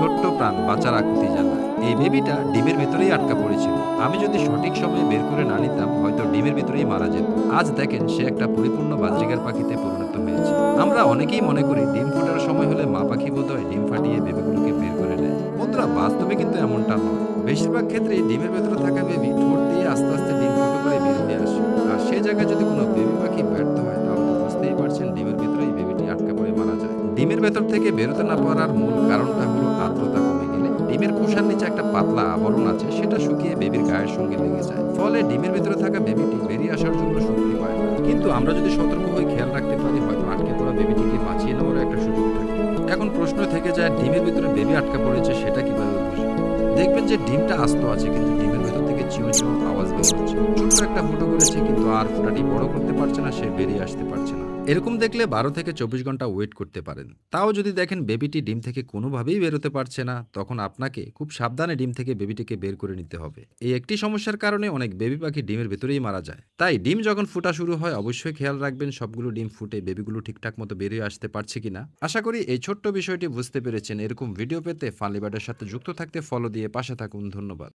ছোট্ট প্রাণ বাঁচার আকুতি জানায়। এই বেবিটা ডিমের ভেতরেই আটকা পড়েছিল। আমি যদি সঠিক সময়ে বের করে না নিতাম হয়তো ডিমের ভেতরেই মারা যেত। আজ দেখেন সে একটা পরিপূর্ণ বাজরিগার পাখিতে পরিণত হয়েছে। আমরা অনেকেই মনে করি ডিম ফোটার সময় হলে মা পাখি বোধহয় ডিম ফাটিয়ে বেবিগুলোকে বের করে নেয়। বন্ধুরা, বাস্তবে কিন্তু এমনটা নয়। বেশিরভাগ ক্ষেত্রে ডিমের ভেতরে থাকা বেবি ঠোঁট দিয়ে আস্তে আস্তে ডিম ফুটো করে বের হয়ে আসে। আর সেই জায়গায় যদি কোনো বেবি পাখি ব্যর্থ হয় তাহলে তো বুঝতেই পারছেন ডিমের ভেতরেই বেবিটি আটকা পড়ে মারা যায়। ডিমের ভেতর থেকে বেরোতে না পারার মূল কারণটা হলো আর্দ্রতা কমে গেলে ডিমের খোসার নিচে একটা পাতলা আবরণ আছে, সেটা শুকিয়ে বেবির গায়ের সঙ্গে লেগে যায়। ফলে ডিমের ভেতরে থাকা বেবিটি বেরিয়ে আসার জন্য শক্তি পায় না। কিন্তু আমরা যদি সতর্ক হয়ে খেয়াল রাখতে পারি হয়তো আটকে পড়া বেবিটিকে বাঁচিয়ে নেওয়ার একটা সুযোগ থাকে। এখন প্রশ্ন থেকে যায় ডিমের ভিতরে বেবি আটকা পড়েছে সেটা কিভাবে বুঝবো? দেখবেন যে ডিমটা আস্ত আছে কিন্তু ডিমের ভেতর থেকে চিউ চিউ আওয়াজ বের হচ্ছে। ছোট্ট একটা ফুটো করেছে কিন্তু আর ফুটাটি বড় করতে পারছে না, সে বেরিয়ে আসতে পারছে না। এরকম দেখলে 12 থেকে 24 ঘন্টা ওয়েট করতে পারেন। তাও যদি দেখেন বেবিটি ডিম থেকে কোনোভাবেই বেরোতে পারছে না, তখন আপনাকে খুব সাবধানে ডিম থেকে বেবিটিকে বের করে নিতে হবে। এই একটি সমস্যার কারণে অনেক বেবি পাখি ডিমের ভেতরেই মারা যায়। তাই ডিম যখন ফুটা শুরু হয় অবশ্যই খেয়াল রাখবেন সবগুলো ডিম ফুটে বেবিগুলো ঠিকঠাক মতো বেরিয়ে আসতে পারছে কিনা। আশা করি এই ছোট্ট বিষয়টি বুঝতে পেরেছেন। এরকম ভিডিও পেতে ফার্লি বার্ডের সাথে যুক্ত থাকতে ফলো দিয়ে পাশে থাকুন। ধন্যবাদ।